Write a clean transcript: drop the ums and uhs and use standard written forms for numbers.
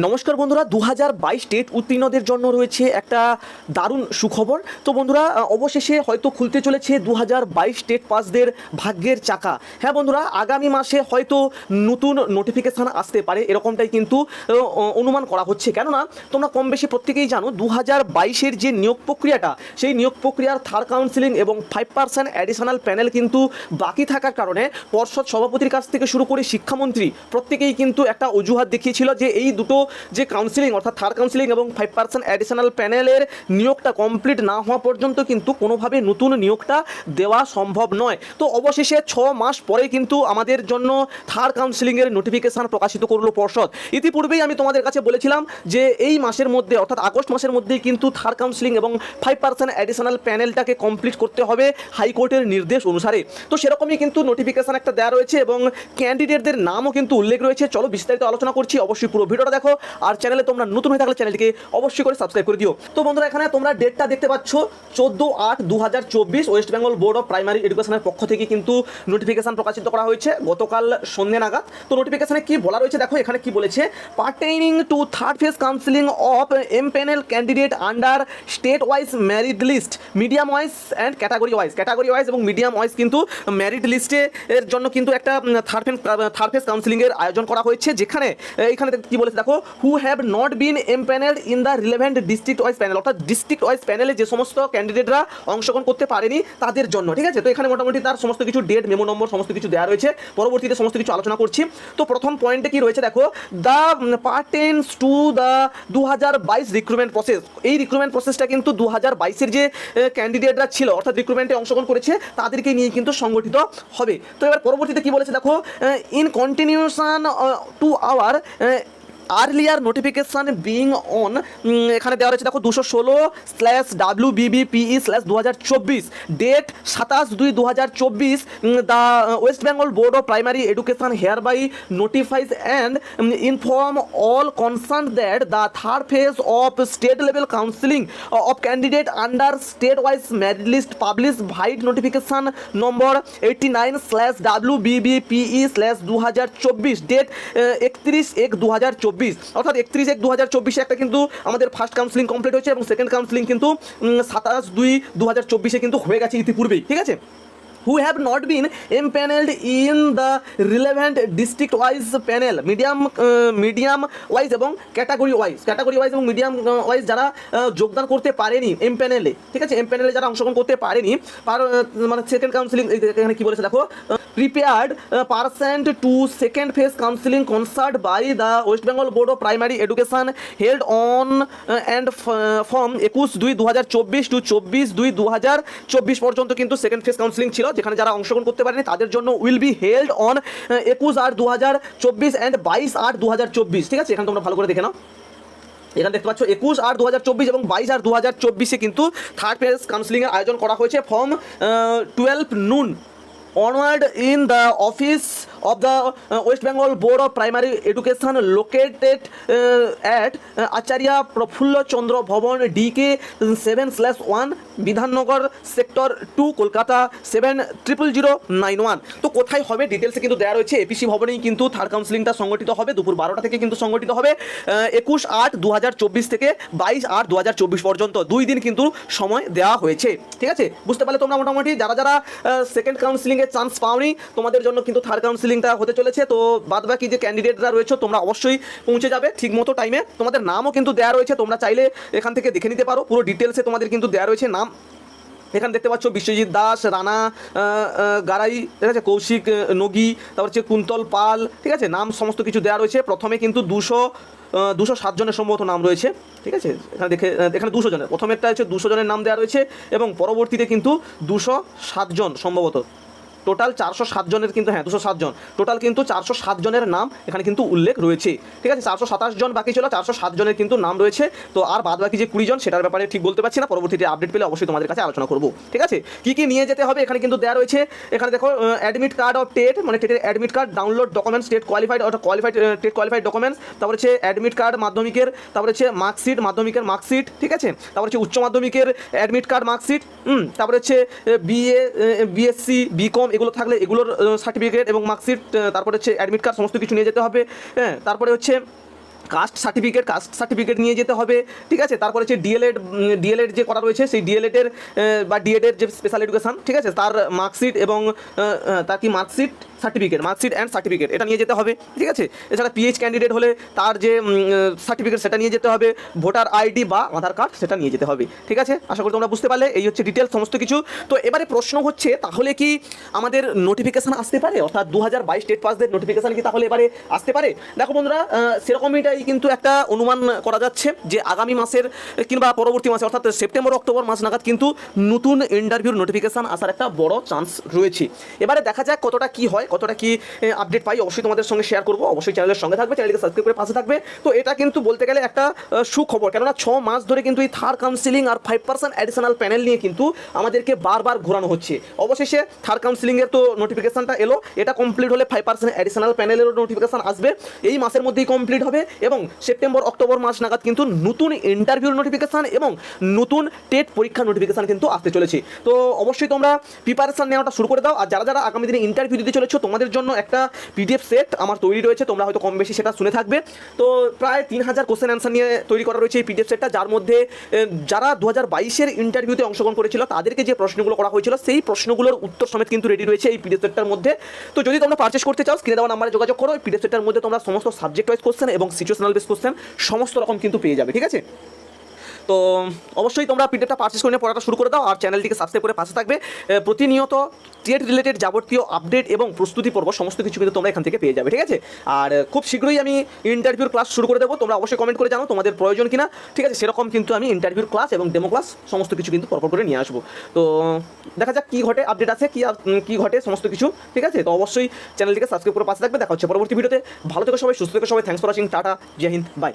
নমস্কার বন্ধুরা, 2022 টেট উত্তীর্ণদের জন্য রয়েছে একটা দারুণ সুখবর। তো বন্ধুরা, অবশেষে হয়তো খুলতে চলেছে 2022 টেট পাসদের ভাগ্যের চাকা। হ্যাঁ বন্ধুরা, আগামী মাসে হয়তো নতুন নোটিফিকেশান আসতে পারে, এরকমটাই কিন্তু অনুমান করা হচ্ছে। কেননা তোমরা কম বেশি প্রত্যেকেই জানো 2022-এর যে নিয়োগ প্রক্রিয়াটা, সেই নিয়োগ প্রক্রিয়ার থার্ড কাউন্সিলিং এবং 5% অ্যাডিশনাল প্যানেল কিন্তু বাকি থাকার কারণে পর্ষদ সভাপতির কাছ থেকে শুরু করে শিক্ষামন্ত্রী প্রত্যেকেই কিন্তু একটা অজুহাত দেখিয়েছিল যে এই দুটো যে কাউন্সিলিং অর্থাৎ থার্ড কাউন্সিলিং এবং 5% অ্যাডিশনাল প্যানেলের নিয়োগটা কমপ্লিট না হওয়া পর্যন্ত কিন্তু কোনোভাবে নতুন নিয়োগটা দেওয়া সম্ভব নয়। তো অবশেষে 6 মাস পরে কিন্তু আমাদের জন্য থার্ড কাউন্সিলিংয়ের নোটিফিকেশান প্রকাশিত করলো পর্ষদ। ইতিপূর্বেই আমি তোমাদের কাছে বলেছিলাম যে এই মাসের মধ্যে অর্থাৎ আগস্ট মাসের মধ্যেই কিন্তু থার্ড কাউন্সিলিং এবং 5% অ্যাডিশনাল প্যানেলটাকে কমপ্লিট করতে হবে হাইকোর্টের নির্দেশ অনুসারে। তো সেরকমই কিন্তু নোটিফিকেশান একটা দেওয়া রয়েছে এবং ক্যান্ডিডেটদের নামও কিন্তু উল্লেখ রয়েছে। চলো বিস্তারিত আলোচনা করছি, অবশ্যই পুরো ভিডিওটা দেখো। আর চ্যানেলে তোমরা নতুন হয়ে থাকলে চ্যানেলটিকে অবশ্যই করে সাবস্ক্রাইব করে দিও। তো বন্ধুরা, এখানে তোমরা ডেটটা দেখতে পাচ্ছ 14/8/2024 West Bengal Board of primary এডুকেশনের পক্ষ থেকে কিন্তু নোটিফিকেশান প্রকাশিত করা হয়েছে গতকাল সন্ধ্যে নাগাদ। তো নোটিফিকেশানে কি বলা রয়েছে দেখো, এখানে কি বলেছে, pertaining to third phase counselling of empanel candidate under state wise merit list, medium wise and category wise এবং মিডিয়াম ওয়াইজ কিন্তু মেরিট লিস্টে এর জন্য কিন্তু একটা থার্ড ফেজ কাউন্সিলিংয়ের আয়োজন করা হয়েছে। যেখানে এখানে কি বলেছে দেখো, who have not been empanelled in the relevant district wise panel, অর্থাৎ ডিস্ট্রিক্ট ওয়াইজ প্যানেলে যে সমস্ত ক্যান্ডিডেটরা অংশগ্রহণ করতে পারেনি তাদের জন্য। ঠিক আছে, তো এখানে মোটামুটি তার সমস্ত কিছু ডেট, মেমো নম্বর সমস্ত কিছু দেওয়া রয়েছে। পরবর্তীতে সমস্ত কিছু আলোচনা করছি। তো প্রথম পয়েন্টে কি রয়েছে দেখো, the pertains to the 2022 recruitment process. এই রিক্রুটমেন্ট প্রসেসটা কিন্তু 2022-এর যে ক্যান্ডিডেটরা ছিল অর্থাৎ রিক্রুটমেন্টে অংশগ্রহণ করেছে তাদেরকে নিয়ে কিন্তু সংগঠিত হবে। তো এবার পরবর্তীতে কি বলেছে দেখো, in continuation to our earlier notification being on, এখানে দেওয়া রয়েছে দেখো 216/WBBPE/2024 date 27/2/2024 the West Bengal Board of Primary Education hereby notifies and inform all concern that the third phase of state level counselling of candidate under state wise merit list publish vide notification number 89/WBBPE/2024 date 31/1/2024, অর্থাৎ 31/1/2024 একটা কিন্তু আমাদের first counselling complete হয়েছে এবং second counselling কিন্তু 27/2/2024 কিন্তু হয়ে গেছে ইতিপূর্বেই। ঠিক আছে, who have not been empaneled in the relevant district wise panel, medium wise এবং ক্যাটাগরি ওয়াইজ এবং মিডিয়াম ওয়াইজ যারা যোগদান করতে পারেনি এমপ্যানেলে, ঠিক আছে, এমপ্যানেলে যারা অংশগ্রহণ করতে পারেনি মানে সেকেন্ড কাউন্সিলিং এখানে কি বলেছে দেখো, prepared percent to second phase counseling concert by the West Bengal Board of Primary Education held on and from 21/2/2024 to 24/2/2024 পর্যন্ত কিন্তু সেকেন্ড ফেজ কাউন্সিলিং ছিল, যেখানে যারা অংশগ্রহণ করতে পারেনি তাদের জন্য will be held on 21/8/2024 and 22/8/2024। ঠিক আছে, এখানে তোমরা ভালো করে দেখে নাও। এখানে দেখতে পাচ্ছ 21/8/2024 এবং 22/8/2024 কিন্তু থার্ড ফেজ কাউন্সিলিংয়ের আয়োজন করা হয়েছে from 12 noon onward in the office of the West Bengal Board of Primary Education located at Acharya Prafulla Chandra Bhavan DK 7/1 Bidhannagar sector 2 Kolkata 700091। তো কোথায় হবে ডিটেলসে কিন্তু দেওয়া রয়েছে। এপিসি ভবনেই কিন্তু থার্ড কাউন্সিলিংটা সংগঠিত হবে, দুপুর 12টা থেকে কিন্তু সংগঠিত হবে 21/8/2024 থেকে 22/8/2024 পর্যন্ত 2 দিন কিন্তু সময় দেওয়া হয়েছে। ঠিক আছে, বুঝতে পারলে তোমরা মোটামুটি যারা যারা সেকেন্ড কাউন্সিলিংয়ের চান্স পাওনি তোমাদের জন্য কিন্তু থার্ড কাউন্সিলিংটা হতে চলেছে। তো বাদবাকি যে ক্যান্ডিডেটরা রয়েছে তোমরা অবশ্যই পৌঁছে যাবে ঠিক মতো টাইমে। তোমাদের নামও কিন্তু দেওয়া রয়েছে, তোমরা চাইলে এখান থেকে দেখে নিতে পারো, পুরো ডিটেলসে তোমাদের কিন্তু দেওয়া রয়েছে নাম। এখানে দেখতে পাচ্ছ বিশ্বজিৎ দাস, রানা গারাই, ঠিক আছে, কৌশিক নগি, তারপর হচ্ছে কুন্তল পাল, ঠিক আছে, নাম সমস্ত কিছু দেওয়া রয়েছে। প্রথমে কিন্তু 207 জনের সম্ভবত নাম রয়েছে। ঠিক আছে, এখানে 200 জনের, প্রথমেরটা হচ্ছে 200 জনের নাম দেওয়া রয়েছে এবং পরবর্তীতে কিন্তু 207 জন সম্ভবত, টোটাল 407 জনের কিন্তু, হ্যাঁ 207 জন টোটাল কিন্তু 407 জনের নাম এখানে কিন্তু উল্লেখ রয়েছে। ঠিক আছে, 427 জন বাকি ছিল, 407 জনের কিন্তু নাম রয়েছে। তো আর বাদ বাকি যে 20 জন সেটার ব্যাপারে ঠিক বলতে পারছি না, পরবর্তীতে আপডেট পেলে অবশ্যই তোমাদের কাছে আলোচনা করব। ঠিক আছে, কি কি নিয়ে যেতে হবে এখানে কিন্তু দেওয়া রয়েছে। এখানে দেখো অ্যাডমিট কার্ড অফ টেট, মানে টেটের admit card, download documents, TET qualified documents, তারপর হচ্ছে অ্যাডমিট কার্ড মাধ্যমিকের, তারপর হচ্ছে মার্কশিট, মাধ্যমিকের মার্কশিট, ঠিক আছে, তারপর হচ্ছে উচ্চ মাধ্যমিকের অ্যাডমিট কার্ড মার্কশিট, তারপর হচ্ছে বিএসসি বিকম এগুলো থাকলে এগুলোর সার্টিফিকেট এবং মার্কশিট, তারপরে হচ্ছে অ্যাডমিট কার্ড সমস্ত কিছু নিয়ে যেতে হবে। হ্যাঁ, তারপরে হচ্ছে কাস্ট সার্টিফিকেট নিয়ে যেতে হবে, ঠিক আছে। তারপরে হচ্ছে ডিএলএড যে করা রয়েছে সেই ডিএলএডের বা ডিএডের যে স্পেশাল এডুকেশন, ঠিক আছে, তার মার্কশিট এবং তার কি মার্কশিট অ্যান্ড সার্টিফিকেট এটা নিয়ে যেতে হবে, ঠিক আছে। এছাড়া পিএইচ ক্যান্ডিডেট হলে তার যে সার্টিফিকেট সেটা নিয়ে যেতে হবে, ভোটার আইডি বা আধার কার্ড সেটা নিয়ে যেতে হবে, ঠিক আছে। আশা করি তোমরা বুঝতে পারলে, এই হচ্ছে ডিটেলস সমস্ত কিছু। তো এবারে প্রশ্ন হচ্ছে তাহলে কি আমাদের নোটিফিকেশান আসতে পারে, অর্থাৎ 2022 স্টেট পাসদের নোটিফিকেশান কি তাহলে এবারে আসতে পারে? দেখো বন্ধুরা, সেরকমইটাই কিন্তু একটা অনুমান করা যাচ্ছে যে আগামী মাসের কিংবা পরবর্তী মাসে অর্থাৎ সেপ্টেম্বর অক্টোবর মাস নাগাদ কিন্তু নতুন ইন্টারভিউর নোটিফিকেশান আসার একটা বড় চান্স রয়েছে। এবারে দেখা যাক কতটা কি হয়, কতটা কি আপডেট পাই, অবশ্যই তোমাদের সঙ্গে শেয়ার করবো। অবশ্যই চ্যানেলের সঙ্গে থাকবে, চ্যানেলকে সাবস্ক্রাইব করে পাশে থাকবে। তো এটা কিন্তু বলতে গেলে একটা সুখবর, কেননা 6 মাস ধরে কিন্তু এই থার্ড কাউন্সিলিং আর 5% অ্যাডিশনাল প্যানেল নিয়ে কিন্তু আমাদেরকে বারবার ঘোরানো হচ্ছে। অবশেষে থার্ড কাউন্সিলিংয়ের তো নোটিফিকেশানটা এলো, এটা কমপ্লিট হলে 5% অ্যাডিশনাল প্যানেলেরও নোটিফিকেশান আসবে, এই মাসের মধ্যেই কমপ্লিট হবে। এবং সেপ্টেম্বর অক্টোবর মাস নাগাদ কিন্তু নতুন ইন্টারভিউর নোটিফিকেশান এবং নতুন টেট পরীক্ষার নোটিফিকেশান কিন্তু আসতে চলেছে। তো অবশ্যই তোমরা প্রিপারেশান নেওয়াটা শুরু করে দাও। আর যারা যারা আগামী দিনে ইন্টারভিউ দিতে চলেছো তোমাদের জন্য একটা পিডিএফ সেট আমার তৈরি রয়েছে, তোমরা হয়তো কম বেশি সেটা শুনে থাকবে। তো প্রায় 3000 কোশ্চেন অ্যান্সার নিয়ে তৈরি করা রয়েছে এই পিডিএফ সেটটা, যার মধ্যে যারা 2022-এর ইন্টারভিউতে অংশগ্রহণ করেছিল তাদেরকে যে প্রশ্নগুলো করা হয়েছিল সেই প্রশ্নগুলোর উত্তর সমেত কিন্তু রেডি রয়েছে এই পিডিএফ সেটটার মধ্যে। তো যদি তোমরা পারচেস করতে চাও স্ক্রিনে দেওয়া নাম্বারে যোগাযোগ করো। এই পিডিএফ সেটটার মধ্যে তোমরা সমস্ত সাবজেক্ট ওয়াইজ কোশ্চেন এবং সিচুয়েশনাল বেস কোশ্চেন সমস্ত রকম কিন্তু পেয়ে যাবে, ঠিক আছে। তো অবশ্যই তোমরা পিডিএফটা পারচেস করে নিয়ে পড়াটা শুরু করে দাও আর চ্যানেলটিকে সাবস্ক্রাইব করে পাশে থাকবে। প্রতিনিয়ত টেট রিলেটেড যাবতীয় আপডেট এবং প্রস্তুতি পর্ব সমস্ত কিছু কিন্তু তোমরা এখান থেকে পেয়ে যাবে, ঠিক আছে। আর খুব শীঘ্রই আমি ইন্টারভিউর ক্লাস শুরু করে দেবো, তোমরা অবশ্যই কমেন্ট করে জানো তোমাদের প্রয়োজন কিনা, ঠিক আছে। সেরকম কিন্তু আমি ইন্টারভিউর ক্লাস এবং ডেমো ক্লাস সমস্ত কিছু কিন্তু পরপর করে নিয়ে আসবো। তো দেখা যাক কী ঘটে, আপডেট আছে কী ঘটে সমস্ত কিছু, ঠিক আছে। তো অবশ্যই চ্যানেলটিকে সাবস্ক্রাইব করে পাশে থাকবে। দেখা হচ্ছে পরবর্তী ভিডিওতে। ভালো থেকো সবাই, সুস্থ থেকো সবাই। থ্যাংকস ফর ওয়াচিং, টাটা, জয় হিন্দ, বাই।